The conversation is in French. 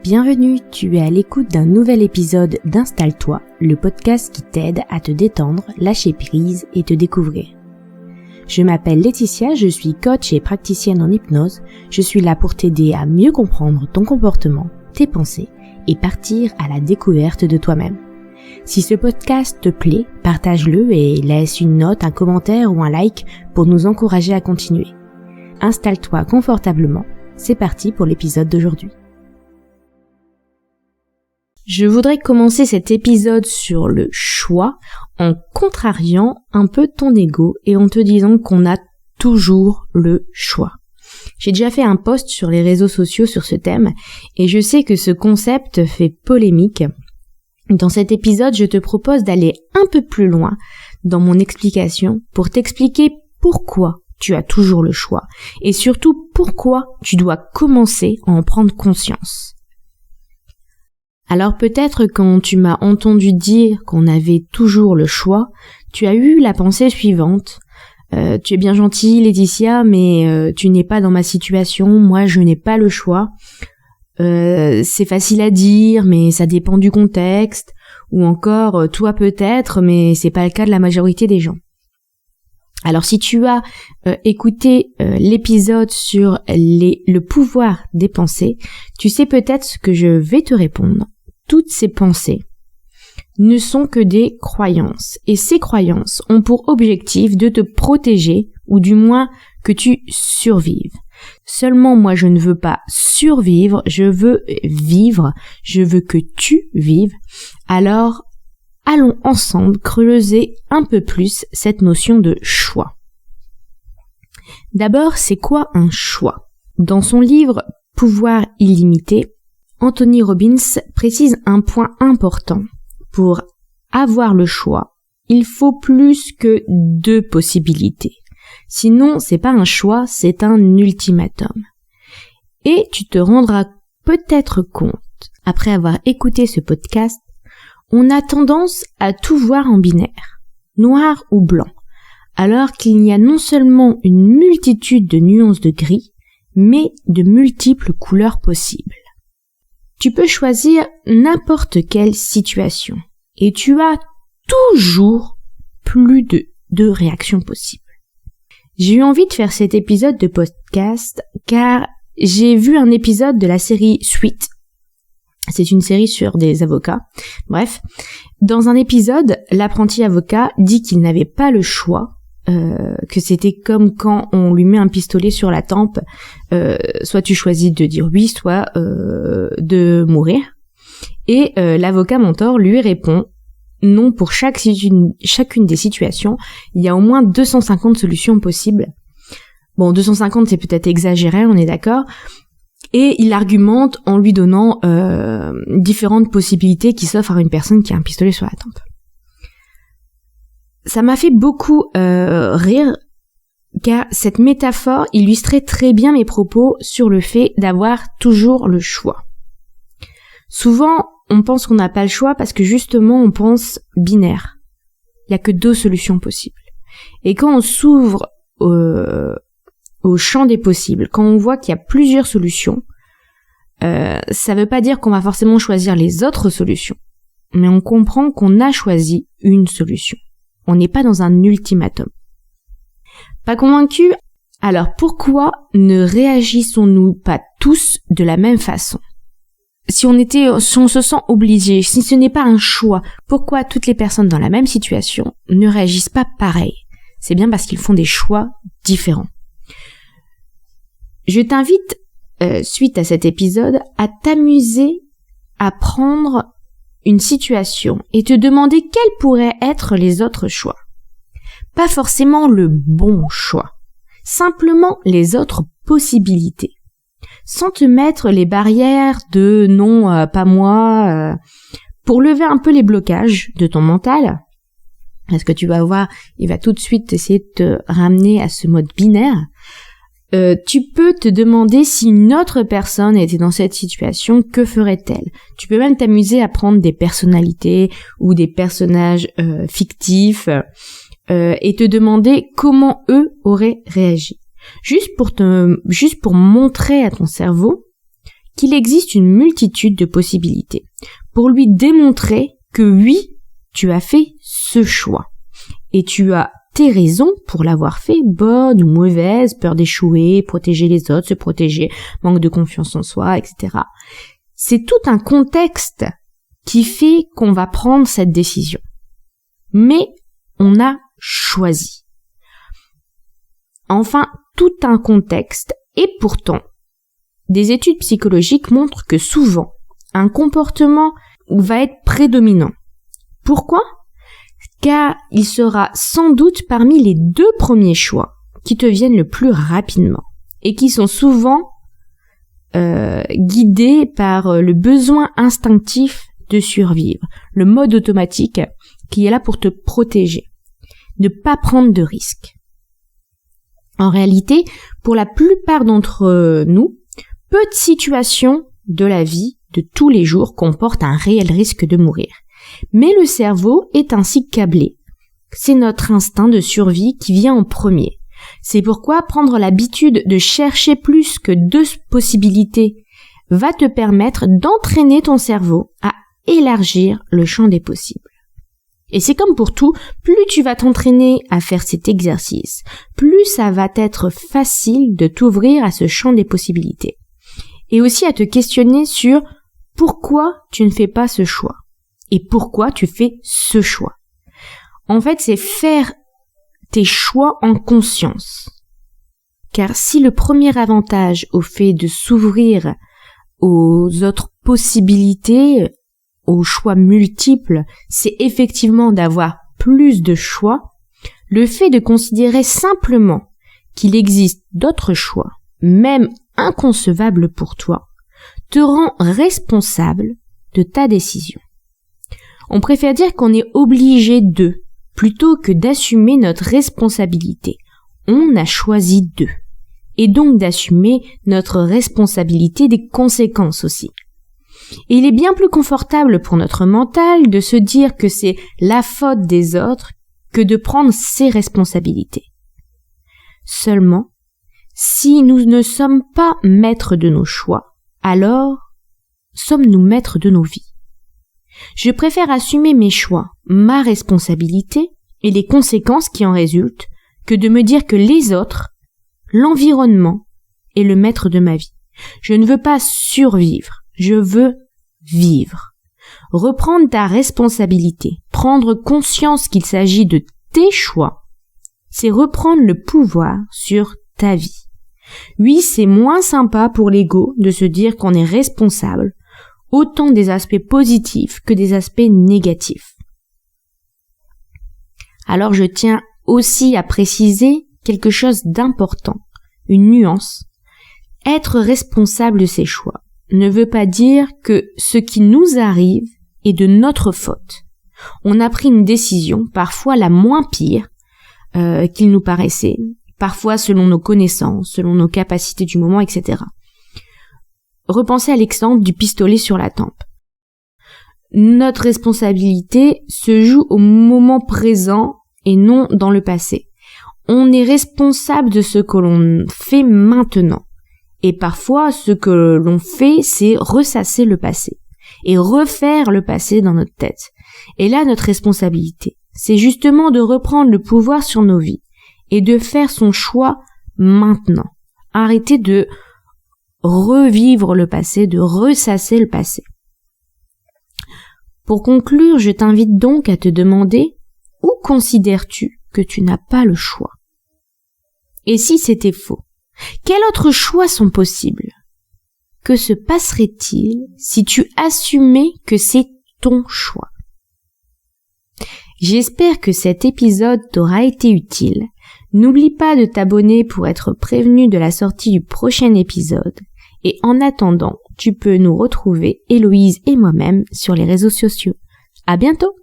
Bienvenue, tu es à l'écoute d'un nouvel épisode d'Installe-toi, le podcast qui t'aide à te détendre, lâcher prise et te découvrir. Je m'appelle Laetitia, je suis coach et praticienne en hypnose. Je suis là pour t'aider à mieux comprendre ton comportement, tes pensées et partir à la découverte de toi-même. Si ce podcast te plaît, partage-le et laisse une note, un commentaire ou un like pour nous encourager à continuer. Installe-toi confortablement, c'est parti pour l'épisode d'aujourd'hui. Je voudrais commencer cet épisode sur le choix en contrariant un peu ton ego et en te disant qu'on a toujours le choix. J'ai déjà fait un post sur les réseaux sociaux sur ce thème et je sais que ce concept fait polémique. Dans cet épisode, je te propose d'aller un peu plus loin dans mon explication pour t'expliquer pourquoi tu as toujours le choix et surtout pourquoi tu dois commencer à en prendre conscience. Alors peut-être quand tu m'as entendu dire qu'on avait toujours le choix, tu as eu la pensée suivante. Tu es bien gentille Laetitia, mais tu n'es pas dans ma situation, moi je n'ai pas le choix. C'est facile à dire, mais ça dépend du contexte. Ou encore, toi peut-être, mais c'est pas le cas de la majorité des gens. Alors si tu as écouté l'épisode sur le pouvoir des pensées, tu sais peut-être ce que je vais te répondre. Toutes ces pensées ne sont que des croyances, et ces croyances ont pour objectif de te protéger, ou du moins que tu survives. Seulement moi je ne veux pas survivre, je veux vivre, je veux que tu vives. Alors allons ensemble creuser un peu plus cette notion de choix. D'abord, c'est quoi un choix ? Dans son livre Pouvoir illimité, Anthony Robbins précise un point important. Pour avoir le choix, il faut plus que 2 possibilités. Sinon, c'est pas un choix, c'est un ultimatum. Et tu te rendras peut-être compte, après avoir écouté ce podcast, on a tendance à tout voir en binaire, noir ou blanc, alors qu'il y a non seulement une multitude de nuances de gris, mais de multiples couleurs possibles. Tu peux choisir n'importe quelle situation, et tu as toujours plus de 2 réactions possibles. J'ai eu envie de faire cet épisode de podcast, car j'ai vu un épisode de la série Suite. C'est une série sur des avocats. Bref, dans un épisode, l'apprenti avocat dit qu'il n'avait pas le choix, que c'était comme quand on lui met un pistolet sur la tempe, soit tu choisis de dire oui, soit de mourir. Et l'avocat mentor lui répond non, pour chacune des situations, il y a au moins 250 solutions possibles. Bon, 250 c'est peut-être exagéré, on est d'accord. Et il argumente en lui donnant différentes possibilités qui s'offrent à une personne qui a un pistolet sur la tempe. Ça m'a fait beaucoup rire, car cette métaphore illustrait très bien mes propos sur le fait d'avoir toujours le choix. Souvent, on pense qu'on n'a pas le choix parce que justement on pense binaire. Il n'y a que 2 solutions possibles. Et quand on s'ouvre au champ des possibles, quand on voit qu'il y a plusieurs solutions, ça veut pas dire qu'on va forcément choisir les autres solutions, mais on comprend qu'on a choisi une solution. On n'est pas dans un ultimatum. Pas convaincu ? Alors pourquoi ne réagissons-nous pas tous de la même façon ? Si on se sent obligé, si ce n'est pas un choix, pourquoi toutes les personnes dans la même situation ne réagissent pas pareil ? C'est bien parce qu'ils font des choix différents. Je t'invite, suite à cet épisode, à t'amuser à prendre une situation et te demander quels pourraient être les autres choix. Pas forcément le bon choix, simplement les autres possibilités. Sans te mettre les barrières de non, pas moi, pour lever un peu les blocages de ton mental, parce que tu vas voir, il va tout de suite essayer de te ramener à ce mode binaire. Tu peux te demander si une autre personne était dans cette situation, que ferait-elle ? Tu peux même t'amuser à prendre des personnalités ou des personnages fictifs et te demander comment eux auraient réagi. Juste pour montrer à ton cerveau qu'il existe une multitude de possibilités pour lui démontrer que oui, tu as fait ce choix. Et tu as tes raisons pour l'avoir fait, bonnes ou mauvaises, peur d'échouer, protéger les autres, se protéger, manque de confiance en soi, etc. C'est tout un contexte qui fait qu'on va prendre cette décision. Mais on a choisi. Enfin, tout un contexte, et pourtant, des études psychologiques montrent que souvent, un comportement va être prédominant. Pourquoi ? Car il sera sans doute parmi les 2 premiers choix qui te viennent le plus rapidement et qui sont souvent guidés par le besoin instinctif de survivre, le mode automatique qui est là pour te protéger, ne pas prendre de risques. En réalité, pour la plupart d'entre nous, peu de situations de la vie de tous les jours comportent un réel risque de mourir. Mais le cerveau est ainsi câblé. C'est notre instinct de survie qui vient en premier. C'est pourquoi prendre l'habitude de chercher plus que 2 possibilités va te permettre d'entraîner ton cerveau à élargir le champ des possibles. Et c'est comme pour tout, plus tu vas t'entraîner à faire cet exercice, plus ça va être facile de t'ouvrir à ce champ des possibilités. Et aussi à te questionner sur pourquoi tu ne fais pas ce choix. Et pourquoi tu fais ce choix. En fait, c'est faire tes choix en conscience. Car si le premier avantage au fait de s'ouvrir aux autres possibilités, aux choix multiples, c'est effectivement d'avoir plus de choix, le fait de considérer simplement qu'il existe d'autres choix, même inconcevables pour toi, te rend responsable de ta décision. On préfère dire qu'on est obligé de, plutôt que d'assumer notre responsabilité. On a choisi de. Et donc d'assumer notre responsabilité des conséquences aussi. Et il est bien plus confortable pour notre mental de se dire que c'est la faute des autres que de prendre ses responsabilités. Seulement, si nous ne sommes pas maîtres de nos choix, alors sommes-nous maîtres de nos vies ? Je préfère assumer mes choix, ma responsabilité et les conséquences qui en résultent que de me dire que les autres, l'environnement, est le maître de ma vie. Je ne veux pas survivre, je veux vivre. Reprendre ta responsabilité, prendre conscience qu'il s'agit de tes choix, c'est reprendre le pouvoir sur ta vie. Oui, c'est moins sympa pour l'ego de se dire qu'on est responsable, autant des aspects positifs que des aspects négatifs. Alors je tiens aussi à préciser quelque chose d'important, une nuance. Être responsable de ses choix ne veut pas dire que ce qui nous arrive est de notre faute. On a pris une décision, parfois la moins pire qu'il nous paraissait, parfois selon nos connaissances, selon nos capacités du moment, etc. Repensez à l'exemple du pistolet sur la tempe. Notre responsabilité se joue au moment présent et non dans le passé. On est responsable de ce que l'on fait maintenant. Et parfois, ce que l'on fait, c'est ressasser le passé et refaire le passé dans notre tête. Et là, notre responsabilité, c'est justement de reprendre le pouvoir sur nos vies et de faire son choix maintenant. Arrêter de revivre le passé, de ressasser le passé. Pour conclure, je t'invite donc à te demander où considères-tu que tu n'as pas le choix ? Et si c'était faux, quels autres choix sont possibles ? Que se passerait-il si tu assumais que c'est ton choix ? J'espère que cet épisode t'aura été utile. N'oublie pas de t'abonner pour être prévenu de la sortie du prochain épisode. Et en attendant, tu peux nous retrouver, Héloïse et moi-même, sur les réseaux sociaux. À bientôt!